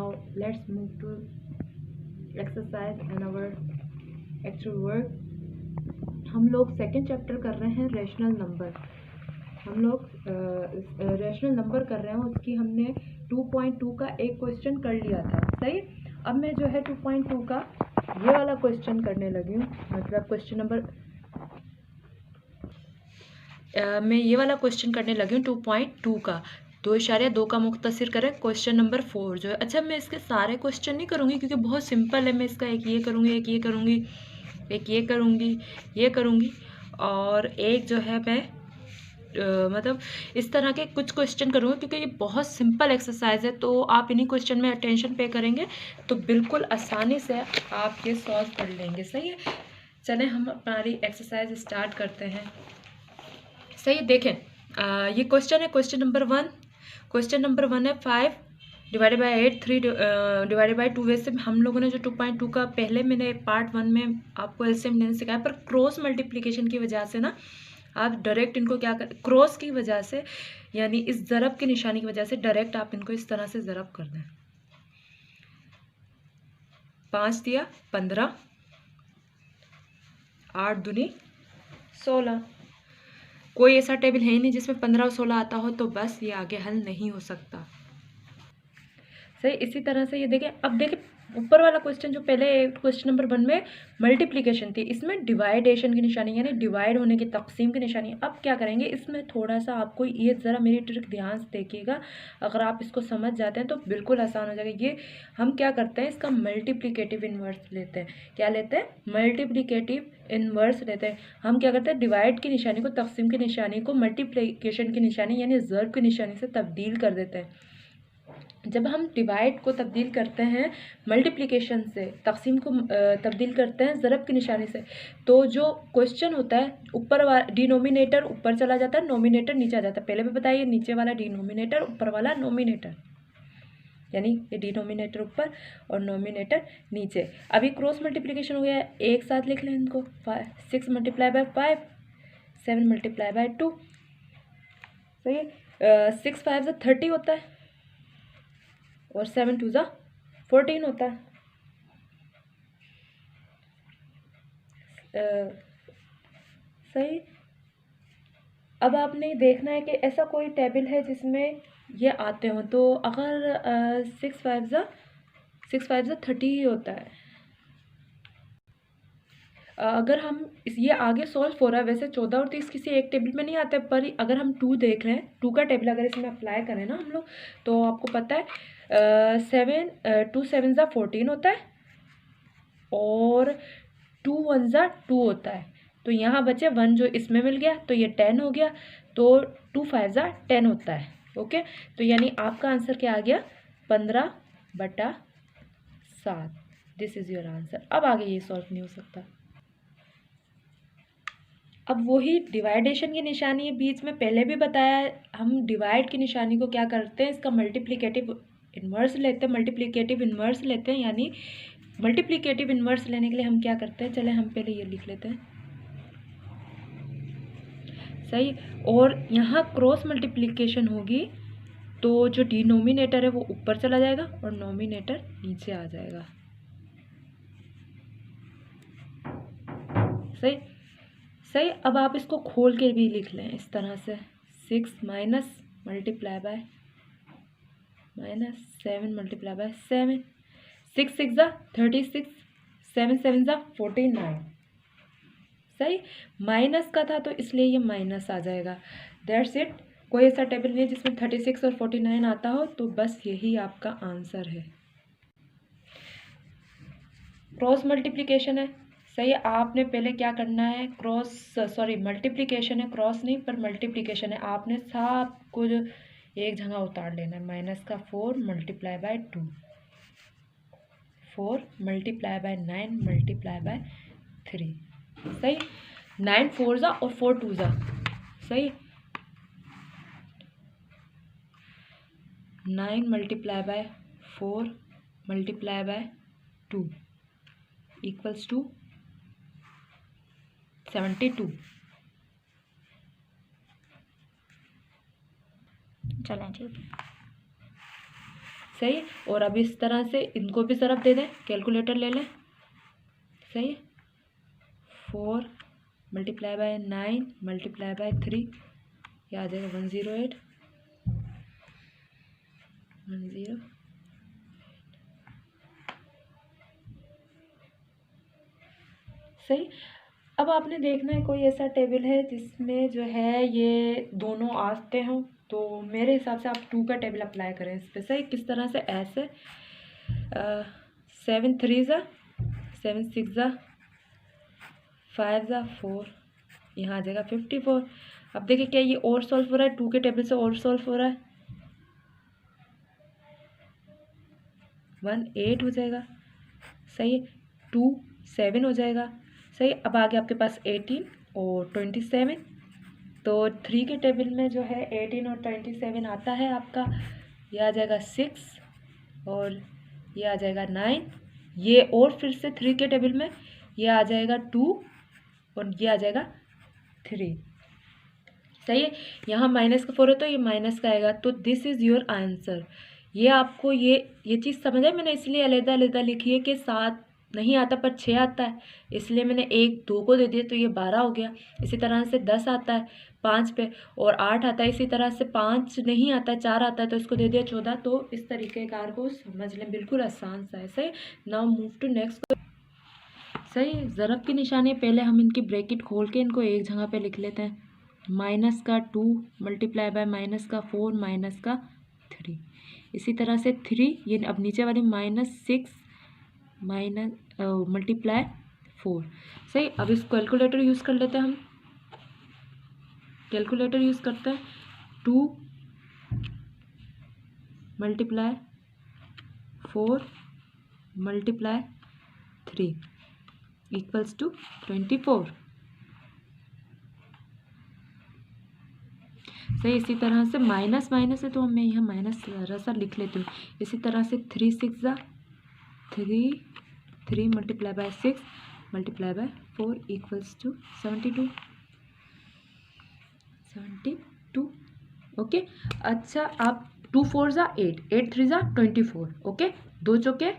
Now let's move to exercise and our actual work. हम लोग second chapter कर रहे हैं रेशनल नंबर। हम लोग रेशनल नंबर कर रहे हैं, उसकी हमने 2.2 का एक क्वेश्चन कर लिया था। सही, अब मैं जो है 2.2 का ये वाला क्वेश्चन करने लगी हूँ, मतलब क्वेश्चन नंबर मैं ये वाला क्वेश्चन करने लगी हूँ 2.2 का। 2.2 का मुख्तसर करें क्वेश्चन नंबर 4 जो है। अच्छा, मैं इसके सारे क्वेश्चन नहीं करूँगी क्योंकि बहुत सिंपल है। मैं इसका एक ये करूँगी, एक ये करूँगी, एक ये करूँगी, ये करूँगी, और एक जो है मैं मतलब इस तरह के कुछ क्वेश्चन करूँगी क्योंकि ये बहुत सिंपल एक्सरसाइज है। तो आप इन्हीं क्वेश्चन में अटेंशन पे करेंगे तो बिल्कुल आसानी से आप ये सॉल्व कर लेंगे। सही है, चलें हम हमारी एक्सरसाइज स्टार्ट करते हैं। सही है, देखें ये क्वेश्चन है क्वेश्चन नंबर 1। क्वेश्चन नंबर 1 है 5 डिवाइडेड बाई 8 3 डिवाइडेड बाई 2। वैसे हम लोगों ने जो 2.2 का पहले मैंने पार्ट 1 में आपको एलसीएम लेने सिखाया, पर क्रॉस मल्टीप्लिकेशन की वजह से ना आप डायरेक्ट इनको क्या कर, क्रॉस की वजह से यानी इस ज़रब की निशानी की वजह से डायरेक्ट आप इनको इस तरह से ज़रब कर दें। 5 दिया 15, 8 दूनी 16। कोई ऐसा टेबल है ही नहीं जिसमें 15 और 16 आता हो, तो बस ये आगे हल नहीं हो सकता। सही, इसी तरह से ये देखें। अब देखें ऊपर वाला क्वेश्चन जो पहले क्वेश्चन नंबर 1 में मल्टीप्लिकेशन थी, इसमें डिवाइडेशन की निशानी यानी डिवाइड होने की, तकसीम की निशानी। अब क्या करेंगे, इसमें थोड़ा सा आपको ये ज़रा मेरी ट्रिक ध्यान से देखिएगा। अगर आप इसको समझ जाते हैं तो बिल्कुल आसान हो जाएगा। ये हम क्या करते हैं, इसका मल्टीप्लिकेटिव इन्वर्स लेते हैं। क्या लेते हैं, मल्टीप्लिकेटिव इन्वर्स लेते हैं। हम क्या करते हैं, डिवाइड की निशानी को, तकसीम की निशानी को मल्टीप्लिकेशन की निशानी यानी ज़र्ब की निशानी से तब्दील कर देते हैं। जब हम डिवाइड को तब्दील करते हैं मल्टीप्लिकेशन से, तकसीम को तब्दील करते हैं ज़रब की निशानी से, तो जो क्वेश्चन होता है ऊपर वाला डिनोमिनेटर ऊपर चला जाता है, नोमिनेटर नीचे आ जाता है। पहले भी बताइए, नीचे वाला डिनोमिनेटर, ऊपर वाला नोमिनेटर, यानी ये डिनोमिनेटर ऊपर और नोमिनेटर नीचे। अभी क्रॉस मल्टीप्लिकेशन हो गया है, एक साथ लिख लें इनको। 6 मल्टीप्लाई बाय 5, 7 मल्टीप्लाई बाय 2। सही है, 6 5 30 होता है और 7 2 14 होता है। सही, अब आपने देखना है कि ऐसा कोई टेबल है जिसमें ये आते हों। तो अगर 6 5 30 ही होता है। अगर हम ये आगे सॉल्व हो रहा है, वैसे 14 और 30 किसी एक टेबल में नहीं आते, पर अगर हम 2 देख रहे हैं, 2 का टेबल अगर इसमें अप्लाई करें ना हम लोग, तो आपको पता है 2 7 14 होता है और 2 1 2 होता है। तो यहाँ बचे 1 जो इसमें मिल गया, तो ये 10 हो गया। तो 2 5 10 होता है। ओके, तो यानी आपका आंसर क्या आ गया, 15/7। This is your answer. अब आगे ये सॉल्व नहीं हो सकता। अब वही डिवाइडेशन की निशानी है, बीच में पहले भी बताया है, हम डिवाइड की निशानी को क्या करते हैं, इसका मल्टीप्लिकेटिव इन्वर्स लेते हैं। मल्टीप्लिकेटिव इन्वर्स लेते हैं, यानी मल्टीप्लिकेटिव इन्वर्स लेने के लिए हम क्या करते हैं, चले हम पहले ये लिख लेते हैं। सही, और यहाँ क्रॉस मल्टीप्लिकेशन होगी तो जो डिनोमिनेटर है वो ऊपर चला जाएगा और नोमिनेटर नीचे आ जाएगा। सही सही, अब आप इसको खोल के भी लिख लें इस तरह से। 6 minus multiply by minus 7 multiply by 7। 6 6 36, 7 7 49। सही, माइनस का था तो इसलिए ये माइनस आ जाएगा। That's it. कोई ऐसा टेबल नहीं है जिसमें 36 और 49 आता हो, तो बस यही आपका आंसर है। क्रॉस मल्टीप्लिकेशन है। सही है, आपने पहले क्या करना है, मल्टीप्लिकेशन है, क्रॉस नहीं पर मल्टीप्लिकेशन है। आपने सब कुछ एक जगह उतार लेना है। माइनस का 4 multiply by 2, 4 multiply by 9 multiply by 3। सही, 9 4 और 4 2 सही, 9 multiply by 4 multiply by 2 equals to 72। चलें ठीक है। सही है। और अब इस तरह से इनको भी ज़रब दे दें, कैलकुलेटर ले लें। सही है, 4 मल्टीप्लाई बाय 9 मल्टीप्लाई बाय 3, यह आ जाएगा 108 10। सही। अब आपने देखना है कोई ऐसा टेबल है जिसमें जो है ये दोनों आते हों, तो मेरे हिसाब से आप 2 का टेबल अप्लाई करें इस पर। सही, किस तरह से? ऐसे 7 3 ज़ा 7 6 ज़ा 5 ज़ा 4, यहाँ आ जाएगा 54। अब देखिए क्या ये और सॉल्व हो रहा है, 2 के टेबल से और सॉल्व हो रहा है, 1 8 हो जाएगा। सही है, 2 7 हो जाएगा। सही, अब आगे आपके पास 18 और 27, तो 3 के टेबल में जो है 18 और 27 आता है आपका, ये आ जाएगा 6 और ये आ जाएगा 9, ये और फिर से 3 के टेबल में ये आ जाएगा 2 और ये आ जाएगा 3। सही है, यहाँ माइनस का 4 है तो ये माइनस का आएगा, तो दिस इज़ योर आंसर। ये आपको ये चीज़ समझ है, मैंने इसलिए अलग-अलग लिखी है कि 7 नहीं आता पर 6 आता है, इसलिए मैंने 1 2 को दे दिया तो ये 12 हो गया। इसी तरह से 10 आता है 5 पे और 8 आता है, इसी तरह से 5 नहीं आता है 4 आता है तो इसको दे दिया 14। तो इस तरीके कार को समझ लें, बिल्कुल आसान सा है। सही, नाउ मूव टू नेक्स्ट। सही, ज़रब की निशानी पहले हम इनकी ब्रैकेट खोल के इनको एक जगह पे लिख लेते हैं। माइनस का 2 मल्टीप्लाई बाय माइनस का 4 माइनस का 3, इसी तरह से 3 ये अब नीचे वाली -6 माइनस मल्टीप्लाई 4। सही, अब इस कैलकुलेटर यूज़ कर लेते हैं हम। कैलकुलेटर यूज़ करते हैं, 2 मल्टीप्लाई 4 मल्टीप्लाई 3 इक्वल्स टू 24। सही, इसी तरह से माइनस है तो मैं यहाँ माइनस ज़रा सा लिख लेती हूँ। इसी तरह से 3 6 ज़ा 3 multiply by 6 multiply by 4 equals to 72। Okay. अच्छा, आप 2 4 ज़ा 8 8 3 ज़ा 24। ओके, 2 चौके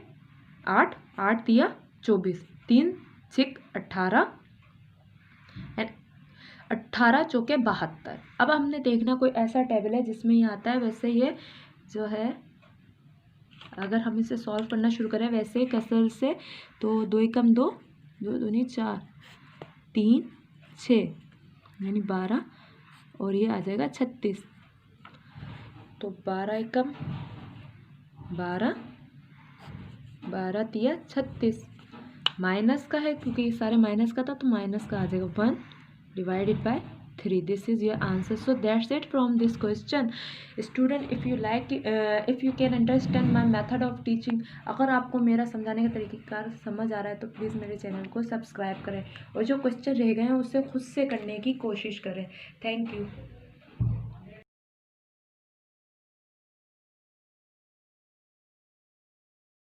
8 8 दिया 24 3 6 18 एंड 18 चौके 72। अब हमने देखना कोई ऐसा टेबल है जिसमें ये आता है। वैसे ये जो है अगर हम इसे सॉल्व करना शुरू करें वैसे कसर से, तो 2 एकम 2 2 दूनी 4 3 6 यानी 12 और ये आ जाएगा 36। तो 12 एकम 12 12 तिया 36। माइनस का है क्योंकि ये सारे माइनस का था तो माइनस का आ जाएगा 1 divided by 3. This is your answer. So that's it from this question. Student, if you can understand my method of teaching, अगर आपको मेरा समझाने का तरीक़ाकार समझ आ रहा है तो प्लीज़ मेरे चैनल को सब्सक्राइब करें और जो क्वेश्चन रह गए हैं उसे खुद से करने की कोशिश करें। Thank you.